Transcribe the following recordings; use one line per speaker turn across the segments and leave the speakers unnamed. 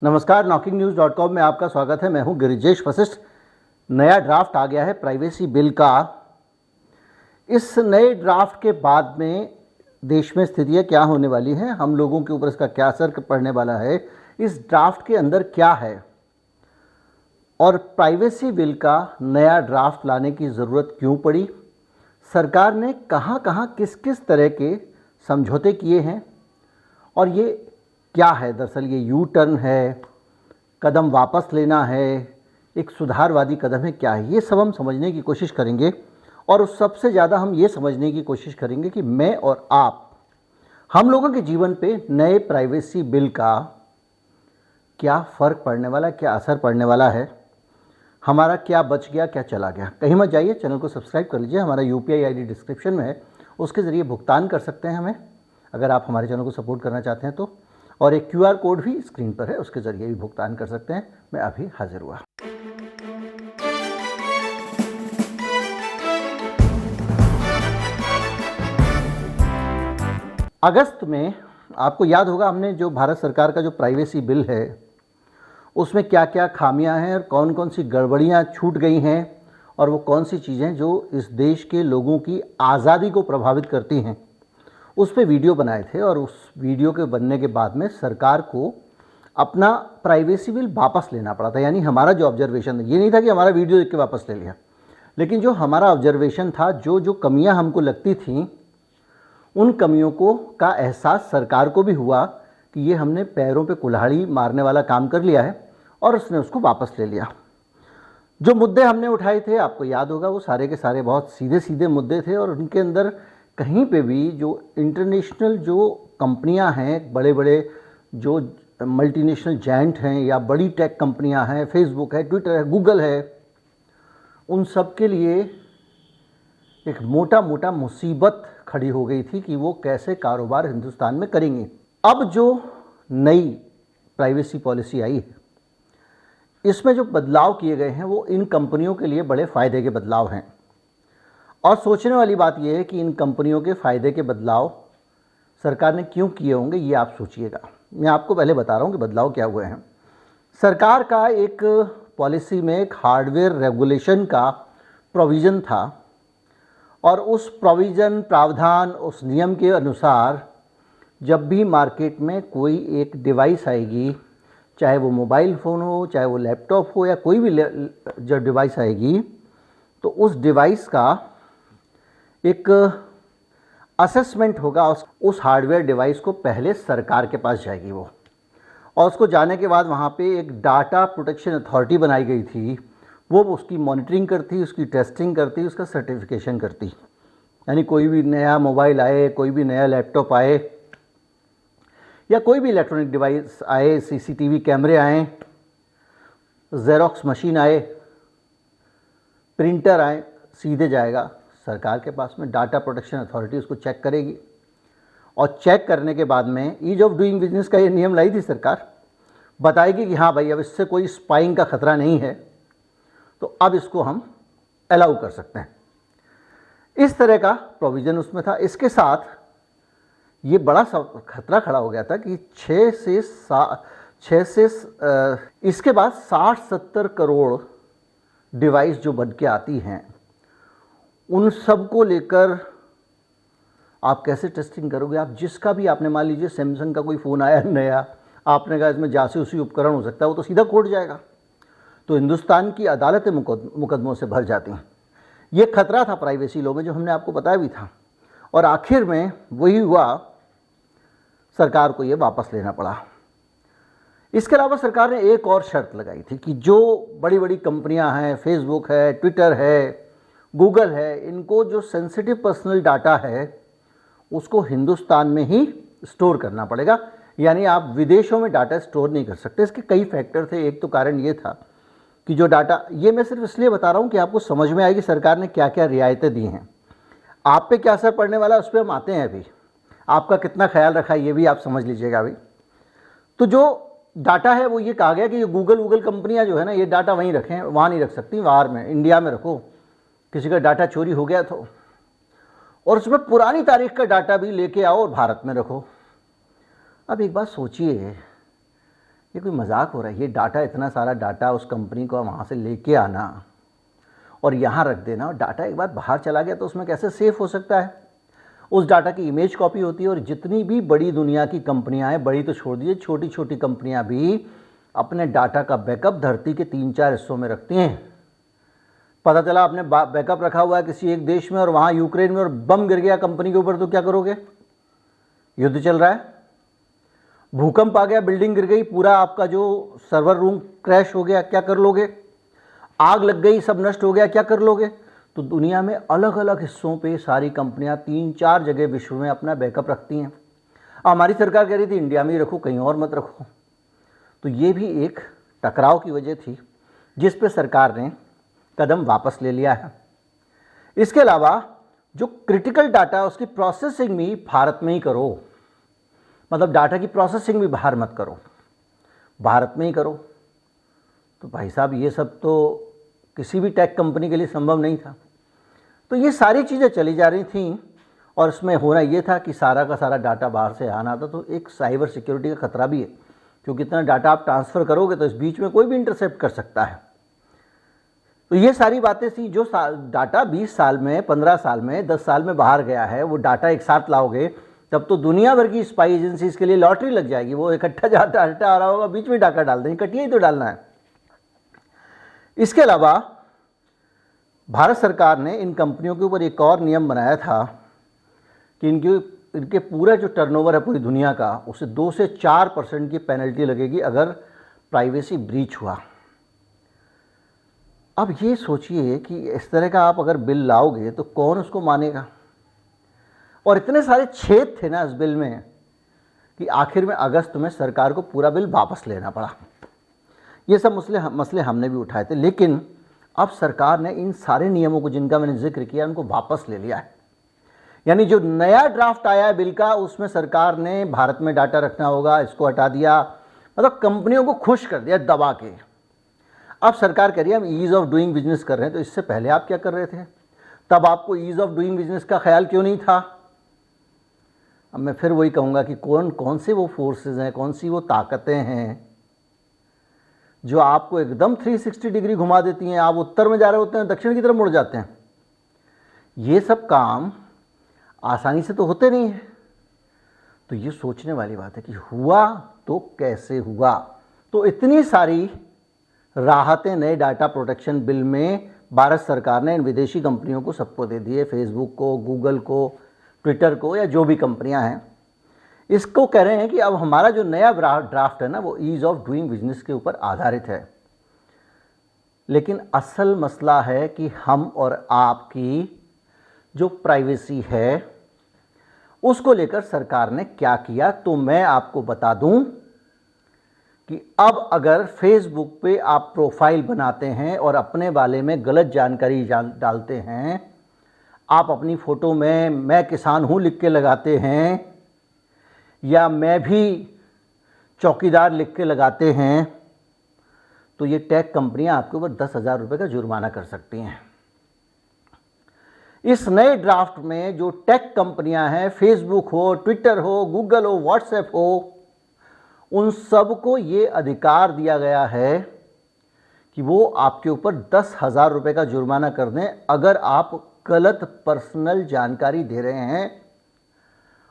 नमस्कार, knocking-news.com में आपका स्वागत है। मैं हूं गिरिजेश वशिष्ठ। नया ड्राफ्ट आ गया है प्राइवेसी बिल का। इस नए ड्राफ्ट के बाद में देश में स्थितियां क्या होने वाली हैं, हम लोगों के ऊपर इसका क्या असर पड़ने वाला है, इस ड्राफ्ट के अंदर क्या है और प्राइवेसी बिल का नया ड्राफ्ट लाने की ज़रूरत क्यों पड़ी, सरकार ने कहां कहां किस किस तरह के समझौते किए हैं और ये क्या है। दरअसल ये यू टर्न है, कदम वापस लेना है, एक सुधारवादी कदम है, क्या है, ये सब हम समझने की कोशिश करेंगे। और उस सबसे ज़्यादा हम ये समझने की कोशिश करेंगे कि मैं और आप, हम लोगों के जीवन पे नए प्राइवेसी बिल का क्या फ़र्क पड़ने वाला, क्या असर पड़ने वाला है, हमारा क्या बच गया, क्या चला गया। कहीं मत जाइए, चैनल को सब्सक्राइब कर लीजिए। हमारा UPI ID डिस्क्रिप्शन में है, उसके ज़रिए भुगतान कर सकते हैं हमें, अगर आप हमारे चैनल को सपोर्ट करना चाहते हैं तो। और एक QR कोड भी स्क्रीन पर है, उसके ज़रिए भी भुगतान कर सकते हैं। मैं अभी हाजिर हुआ। अगस्त में आपको याद होगा, हमने जो भारत सरकार का जो प्राइवेसी बिल है उसमें क्या क्या खामियां हैं और कौन कौन सी गड़बड़ियां छूट गई हैं और वो कौन सी चीज़ें जो इस देश के लोगों की आज़ादी को प्रभावित करती हैं, उस पर वीडियो बनाए थे। और उस वीडियो के बनने के बाद में सरकार को अपना प्राइवेसी बिल वापस लेना पड़ा था। यानी हमारा जो ऑब्जर्वेशन था, ये नहीं था कि हमारा वीडियो देख के वापस ले लिया, लेकिन जो हमारा ऑब्जर्वेशन था, जो जो कमियां हमको लगती थीं, उन कमियों को का एहसास सरकार को भी हुआ कि ये हमने पैरों पे कुल्हाड़ी मारने वाला काम कर लिया है, और उसने उसको वापस ले लिया। जो मुद्दे हमने उठाए थे, आपको याद होगा, वो सारे के सारे बहुत सीधे सीधे मुद्दे थे। और उनके अंदर कहीं पे भी जो इंटरनेशनल जो कंपनियां हैं, बड़े बड़े जो मल्टीनेशनल जायंट हैं या बड़ी टेक कंपनियां हैं, फेसबुक है, ट्विटर है, गूगल है, उन सब के लिए एक मोटा मोटा मुसीबत खड़ी हो गई थी कि वो कैसे कारोबार हिंदुस्तान में करेंगे। अब जो नई प्राइवेसी पॉलिसी आई है, इसमें जो बदलाव किए गए हैं वो इन कंपनियों के लिए बड़े फ़ायदे के बदलाव हैं। और सोचने वाली बात यह है कि इन कंपनियों के फ़ायदे के बदलाव सरकार ने क्यों किए होंगे, ये आप सोचिएगा। मैं आपको पहले बता रहा हूँ कि बदलाव क्या हुए हैं। सरकार का एक पॉलिसी में एक हार्डवेयर रेगुलेशन का प्रोविज़न था, और उस प्रोविज़न, प्रावधान, उस नियम के अनुसार जब भी मार्केट में कोई एक डिवाइस आएगी, चाहे वो मोबाइल फ़ोन हो, चाहे वो लैपटॉप हो, या कोई भी जो डिवाइस आएगी, तो उस डिवाइस का एक असेसमेंट होगा। उस हार्डवेयर डिवाइस को पहले सरकार के पास जाएगी वो, और उसको जाने के बाद वहाँ पे एक डाटा प्रोटेक्शन अथॉरिटी बनाई गई थी। वो उसकी मॉनिटरिंग करती, उसकी टेस्टिंग करती, उसका सर्टिफिकेशन करती। यानी कोई भी नया मोबाइल आए, कोई भी नया लैपटॉप आए, या कोई भी इलेक्ट्रॉनिक डिवाइस आए, CCTV कैमरे आए, ज़ेरॉक्स मशीन आए, प्रिंटर आए, सीधे जाएगा सरकार के पास में। डाटा प्रोटेक्शन अथॉरिटी उसको चेक करेगी, और चेक करने के बाद में ईज ऑफ डूइंग बिजनेस का ये नियम लाई थी सरकार, बताएगी कि हाँ भाई, अब इससे कोई स्पाइंग का खतरा नहीं है, तो अब इसको हम अलाउ कर सकते हैं। इस तरह का प्रोविज़न उसमें था। इसके साथ ये बड़ा सा खतरा खड़ा हो गया था कि इसके बाद 60-70 करोड़ डिवाइस जो बन के आती हैं, उन सब को लेकर आप कैसे टेस्टिंग करोगे। आप जिसका भी, आपने मान लीजिए सैमसंग का कोई फ़ोन आया नया, आपने कहा इसमें जासूसी उपकरण हो सकता है, वो तो सीधा कोर्ट जाएगा, तो हिंदुस्तान की अदालतें मुकदमों से भर जाती हैं। ये खतरा था प्राइवेसी लॉ में, जो हमने आपको बताया भी था। और आखिर में वही हुआ, सरकार को ये वापस लेना पड़ा। इसके अलावा सरकार ने एक और शर्त लगाई थी कि जो बड़ी बड़ी कंपनियां हैं, फेसबुक है, ट्विटर है, गूगल है, इनको जो सेंसिटिव पर्सनल डाटा है उसको हिंदुस्तान में ही स्टोर करना पड़ेगा। यानी आप विदेशों में डाटा स्टोर नहीं कर सकते। इसके कई फैक्टर थे। एक तो कारण ये था कि जो डाटा, ये मैं सिर्फ इसलिए बता रहा हूँ कि आपको समझ में आएगी सरकार ने क्या क्या रियायतें दी हैं। आप पे क्या असर पड़ने वाला है उस पर हम आते हैं। अभी आपका कितना ख्याल रखा है ये भी आप समझ लीजिएगा। अभी तो जो डाटा है वो ये कहा गया कि ये गूगल कंपनियां जो है ना, ये डाटा वहीं रखें, वहाँ नहीं रख सकती, बाहर में, इंडिया में रखो। किसी का डाटा चोरी हो गया तो, और उसमें पुरानी तारीख का डाटा भी लेके आओ और भारत में रखो। अब एक बात सोचिए ये कोई मजाक हो रहा है? ये डाटा, इतना सारा डाटा उस कंपनी को वहाँ से लेके आना और यहाँ रख देना, और डाटा एक बार बाहर चला गया तो उसमें कैसे सेफ हो सकता है? उस डाटा की इमेज कॉपी होती है। और जितनी भी बड़ी दुनिया की कंपनियां हैं, बड़ी तो छोड़ दीजिए, छोटी छोटी कंपनियां भी अपने डाटा का बैकअप धरती के 3-4 हिस्सों में रखती हैं। पता चला आपने बैकअप रखा हुआ है किसी एक देश में और वहाँ यूक्रेन में, और बम गिर गया कंपनी के ऊपर, तो क्या करोगे? युद्ध चल रहा है, भूकंप आ गया, बिल्डिंग गिर गई, पूरा आपका जो सर्वर रूम क्रैश हो गया, क्या कर लोगे? आग लग गई, सब नष्ट हो गया, क्या कर लोगे? तो दुनिया में अलग अलग हिस्सों पे सारी कंपनियां 3-4 जगह विश्व में अपना बैकअप रखती हैं। हमारी सरकार कह रही थी इंडिया में ही रखो, कहीं और मत रखो। तो ये भी एक टकराव की वजह थी जिस पे सरकार ने कदम वापस ले लिया है। इसके अलावा जो क्रिटिकल डाटा उसकी प्रोसेसिंग भी भारत में ही करो, मतलब डाटा की प्रोसेसिंग भी बाहर मत करो, भारत में ही करो। तो भाई साहब ये सब तो किसी भी टेक कंपनी के लिए संभव नहीं था। तो ये सारी चीज़ें चली जा रही थीं और इसमें होना ये था कि सारा का सारा डाटा बाहर से आना था। तो एक साइबर सिक्योरिटी का खतरा भी है, क्योंकि इतना डाटा आप ट्रांसफ़र करोगे तो इस बीच में कोई भी इंटरसेप्ट कर सकता है। तो ये सारी बातें थी। जो डाटा 20 साल में, 15 साल में, 10 साल में बाहर गया है, वो डाटा एक साथ लाओगे तब तो दुनिया भर की स्पाई एजेंसीज के लिए लॉटरी लग जाएगी। वो इकट्ठा डाटा आ रहा होगा, बीच में डाटा डाल देंगे, कटिया ही तो डालना है। इसके अलावा भारत सरकार ने इन कंपनियों के ऊपर एक और नियम बनाया था कि इनके पूरा जो टर्नओवर है पूरी दुनिया का, उसे 2 से 4% की पेनल्टी लगेगी अगर प्राइवेसी ब्रीच हुआ। अब ये सोचिए कि इस तरह का आप अगर बिल लाओगे तो कौन उसको मानेगा? और इतने सारे छेद थे ना इस बिल में कि आखिर में अगस्त में सरकार को पूरा बिल वापस लेना पड़ा। ये सब मसले हमने भी उठाए थे, लेकिन अब सरकार ने इन सारे नियमों को जिनका मैंने जिक्र किया उनको वापस ले लिया है। यानी जो नया ड्राफ्ट आया है बिल का, उसमें सरकार ने भारत में डाटा रखना होगा, इसको हटा दिया, मतलब कंपनियों को खुश कर दिया दबा के। अब सरकार कह रही है हम ईज़ ऑफ डूइंग बिजनेस कर रहे हैं। तो इससे पहले आप क्या कर रहे थे? तब आपको ईज़ ऑफ डूइंग बिजनेस का ख्याल क्यों नहीं था? अब मैं फिर वही कहूँगा कि कौन कौन से वो फोर्सेस हैं, कौन सी वो ताकतें हैं जो आपको एकदम 360 डिग्री घुमा देती हैं। आप उत्तर में जा रहे होते हैं, दक्षिण की तरफ मुड़ जाते हैं। ये सब काम आसानी से तो होते नहीं हैं। तो ये सोचने वाली बात है कि हुआ तो कैसे हुआ। तो इतनी सारी राहतें नए डाटा प्रोटेक्शन बिल में भारत सरकार ने इन विदेशी कंपनियों को सबको दे दिए, फेसबुक को, गूगल को, ट्विटर को, या जो भी कंपनियां हैं। इसको कह रहे हैं कि अब हमारा जो नया ड्राफ्ट है ना, वो ईज़ ऑफ डूइंग बिजनेस के ऊपर आधारित है। लेकिन असल मसला है कि हम और आपकी जो प्राइवेसी है उसको लेकर सरकार ने क्या किया। तो मैं आपको बता दूं कि अब अगर फेसबुक पे आप प्रोफाइल बनाते हैं और अपने बारे में गलत जानकारी डालते हैं, आप अपनी फ़ोटो में मैं किसान हूँ लिख के लगाते हैं, या मैं भी चौकीदार लिख के लगाते हैं, तो ये टेक कंपनियां आपके ऊपर 10,000 रुपये का जुर्माना कर सकती हैं। इस नए ड्राफ्ट में जो टेक कंपनियां हैं, फेसबुक हो, ट्विटर हो, गूगल हो, व्हाट्सएप हो, उन सबको ये अधिकार दिया गया है कि वो आपके ऊपर 10,000 रुपये का जुर्माना कर दें अगर आप गलत पर्सनल जानकारी दे रहे हैं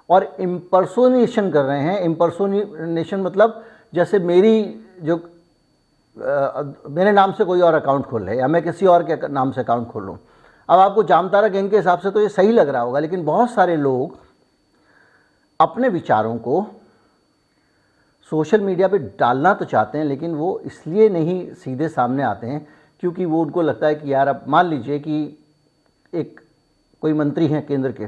और इम्पर्सोनेशन कर रहे हैं। इम्पर्सोनेशन मतलब जैसे मेरे नाम से कोई और अकाउंट खोल ले या मैं किसी और के नाम से अकाउंट खोल लूँ। अब आपको जामतारा गैंग के हिसाब से तो ये सही लग रहा होगा, लेकिन बहुत सारे लोग अपने विचारों को सोशल मीडिया पे डालना तो चाहते हैं, लेकिन वो इसलिए नहीं सीधे सामने आते हैं क्योंकि वो उनको लगता है कि यार, अब मान लीजिए कि एक कोई मंत्री हैं केंद्र के,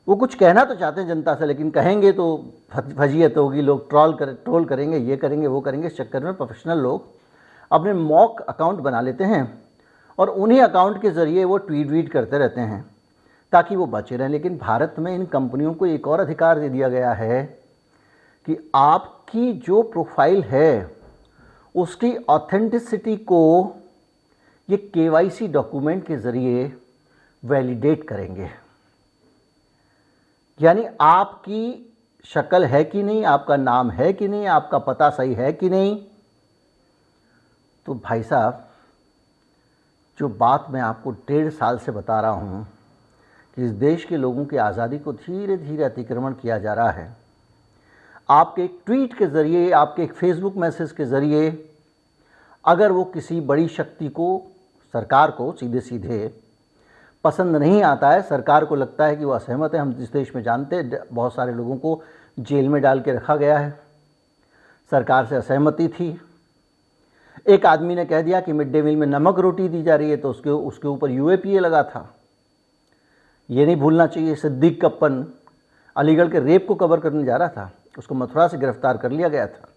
वो कुछ कहना तो चाहते हैं जनता से, लेकिन कहेंगे तो फजीयत होगी, लोग ट्रोल करेंगे, ये करेंगे, वो करेंगे। इस चक्कर में प्रोफेशनल लोग अपने मॉक अकाउंट बना लेते हैं और उन्हीं अकाउंट के ज़रिए वो ट्वीट करते रहते हैं ताकि वो बचे रहें। लेकिन भारत में इन कंपनियों को एक और अधिकार दे दिया गया है कि आपकी जो प्रोफाइल है उसकी ऑथेंटिसिटी को ये KYC डॉक्यूमेंट के ज़रिए वैलिडेट करेंगे। यानी आपकी शक्ल है कि नहीं, आपका नाम है कि नहीं, आपका पता सही है कि नहीं। तो भाई साहब, जो बात मैं आपको 1.5 साल से बता रहा हूँ कि इस देश के लोगों की आज़ादी को धीरे धीरे अतिक्रमण किया जा रहा है, आपके एक ट्वीट के ज़रिए, आपके एक फेसबुक मैसेज के ज़रिए, अगर वो किसी बड़ी शक्ति को, सरकार को सीधे सीधे पसंद नहीं आता है, सरकार को लगता है कि वो असहमत है। हम जिस देश में जानते हैं बहुत सारे लोगों को जेल में डाल के रखा गया है, सरकार से असहमति थी। एक आदमी ने कह दिया कि मिड डे मील में नमक रोटी दी जा रही है, तो उसके ऊपर यूएपीए लगा था। ये नहीं भूलना चाहिए, सिद्दीक कप्पन अलीगढ़ के रेप को कवर करने जा रहा था, उसको मथुरा से गिरफ्तार कर लिया गया था,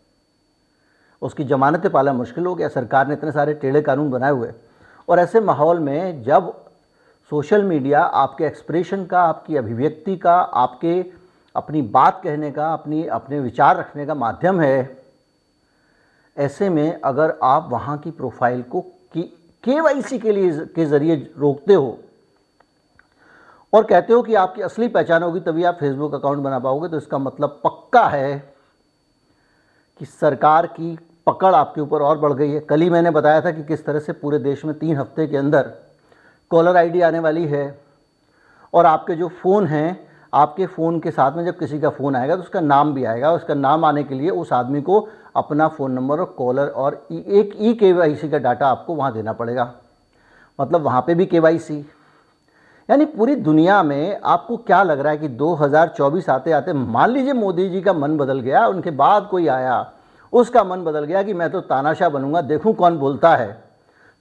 उसकी जमानतें पाना मुश्किल हो गया। सरकार ने इतने सारे टेढ़े कानून बनाए हुए, और ऐसे माहौल में जब सोशल मीडिया आपके एक्सप्रेशन का, आपकी अभिव्यक्ति का, आपके अपनी बात कहने का, अपने विचार रखने का माध्यम है, ऐसे में अगर आप वहाँ की प्रोफाइल को केवाईसी के ज़रिए रोकते हो और कहते हो कि आपकी असली पहचान होगी तभी आप फेसबुक अकाउंट बना पाओगे, तो इसका मतलब पक्का है कि सरकार की पकड़ आपके ऊपर और बढ़ गई है। कल ही मैंने बताया था कि किस तरह से पूरे देश में 3 हफ्ते के अंदर कॉलर आईडी आने वाली है, और आपके जो फ़ोन हैं, आपके फ़ोन के साथ में जब किसी का फ़ोन आएगा तो उसका नाम भी आएगा। उसका नाम आने के लिए उस आदमी को अपना फ़ोन नंबर और कॉलर और एक केवाईसी का डाटा आपको वहाँ देना पड़ेगा, मतलब वहाँ पे भी केवाईसी। यानी पूरी दुनिया में आपको क्या लग रहा है कि 2024 आते आते, मान लीजिए मोदी जी का मन बदल गया, उनके बाद कोई आया, उसका मन बदल गया कि मैं तो तानाशाह बनूंगा, देखूं कौन बोलता है,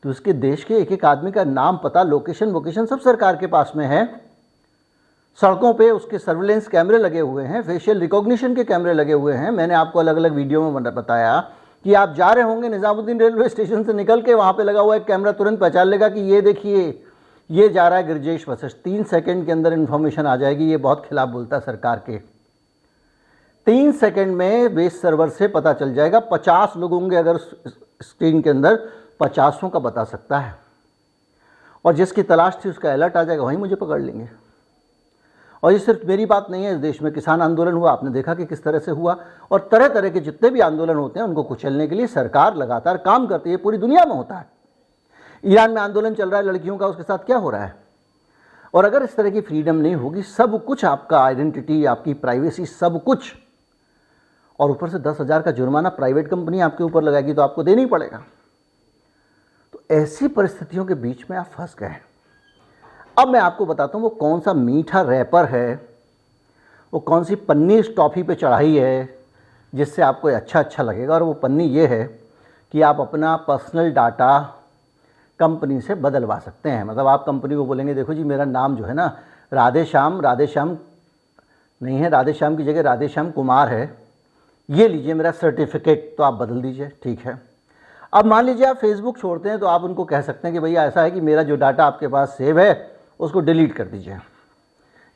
तो उसके देश के एक एक आदमी का नाम, पता, लोकेशन सब सरकार के पास में है। सड़कों पे उसके सर्विलेंस कैमरे लगे हुए हैं, फेशियल रिकॉग्निशन के कैमरे लगे हुए हैं। मैंने आपको अलग अलग वीडियो में बताया कि आप जा रहे होंगे निज़ामुद्दीन रेलवे स्टेशन से निकल के, वहाँ पे लगा हुआ एक कैमरा तुरंत पहचान लेगा कि ये देखिए ये जा रहा है गिरजेश वशिष्ठ। 3 सेकंड के अंदर इन्फॉर्मेशन आ जाएगी। ये बहुत खिलाफ बोलता है सरकार के। 3 सेकंड में बेस सर्वर से पता चल जाएगा। 50 लोग होंगे अगर स्क्रीन के अंदर, 50 का बता सकता है, और जिसकी तलाश थी उसका अलर्ट आ जाएगा, वहीं मुझे पकड़ लेंगे। और ये सिर्फ मेरी बात नहीं है, इस देश में किसान आंदोलन हुआ, आपने देखा कि किस तरह से हुआ, और तरह तरह के जितने भी आंदोलन होते हैं उनको कुचलने के लिए सरकार लगातार काम करती है। पूरी दुनिया में होता है। ईरान में आंदोलन चल रहा है लड़कियों का, उसके साथ क्या हो रहा है। और अगर इस तरह की फ्रीडम नहीं होगी, सब कुछ आपका, आइडेंटिटी, आपकी प्राइवेसी, सब कुछ, और ऊपर से 10,000 का जुर्माना प्राइवेट कंपनी आपके ऊपर लगाएगी तो आपको देना ही पड़ेगा। तो ऐसी परिस्थितियों के बीच में आप फंस गए। अब मैं आपको बताता हूँ वो कौन सा मीठा रैपर है, वो कौन सी पन्नी इस टॉफ़ी पे चढ़ाई है जिससे आपको अच्छा लगेगा। और वो पन्नी ये है कि आप अपना पर्सनल डाटा कंपनी से बदलवा सकते हैं। मतलब आप कंपनी को बोलेंगे, देखो जी मेरा नाम जो है ना राधेश्याम नहीं है, राधेश्याम की जगह राधेश्याम कुमार है, ये लीजिए मेरा सर्टिफिकेट, तो आप बदल दीजिए, ठीक है। अब मान लीजिए आप फेसबुक छोड़ते हैं, तो आप उनको कह सकते हैं कि भैया ऐसा है कि मेरा जो डाटा आपके पास सेव है उसको डिलीट कर दीजिए।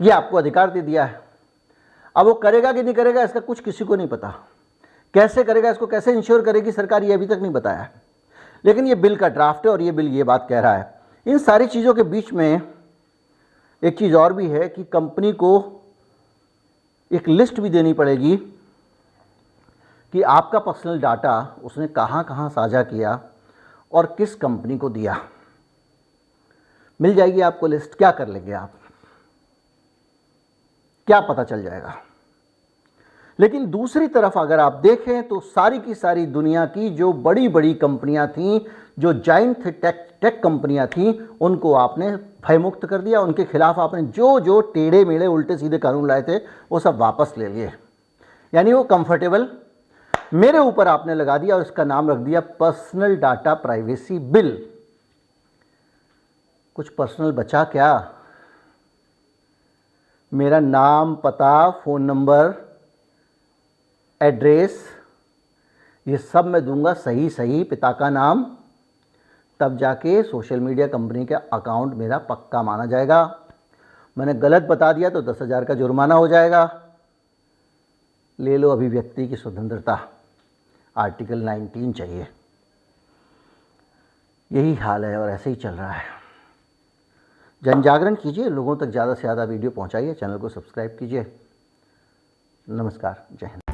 ये आपको अधिकार दे दिया है। अब वो करेगा कि नहीं करेगा इसका कुछ किसी को नहीं पता। कैसे करेगा, इसको कैसे इंश्योर करेगी सरकार, ये अभी तक नहीं बताया है। लेकिन ये बिल का ड्राफ्ट है और ये बिल ये बात कह रहा है। इन सारी चीज़ों के बीच में एक चीज़ और भी है कि कंपनी को एक लिस्ट भी देनी पड़ेगी कि आपका पर्सनल डाटा उसने कहाँ कहाँ साझा किया और किस कंपनी को दिया। मिल जाएगी आपको लिस्ट। क्या कर लेंगे आप, क्या पता चल जाएगा। लेकिन दूसरी तरफ अगर आप देखें तो सारी की सारी दुनिया की जो बड़ी बड़ी कंपनियां थीं, जो जाइंट टेक कंपनियां थीं, उनको आपने भयमुक्त कर दिया। उनके खिलाफ आपने जो टेढ़े मेढ़े उल्टे सीधे कानून लाए थे वो सब वापस ले लिए। यानी वो कंफर्टेबल मेरे ऊपर आपने लगा दिया और इसका नाम रख दिया पर्सनल डाटा प्राइवेसी बिल। कुछ पर्सनल बचा क्या? मेरा नाम, पता, फ़ोन नंबर, एड्रेस, ये सब मैं दूंगा सही, पिता का नाम, तब जाके सोशल मीडिया कंपनी का अकाउंट मेरा पक्का माना जाएगा। मैंने गलत बता दिया तो 10,000 का जुर्माना हो जाएगा। ले लो अभिव्यक्ति की स्वतंत्रता, आर्टिकल 19 चाहिए। यही हाल है और ऐसे ही चल रहा है। जन जागरण कीजिए, लोगों तक ज़्यादा से ज़्यादा वीडियो पहुंचाइए, चैनल को सब्सक्राइब कीजिए। नमस्कार, जय हिंद।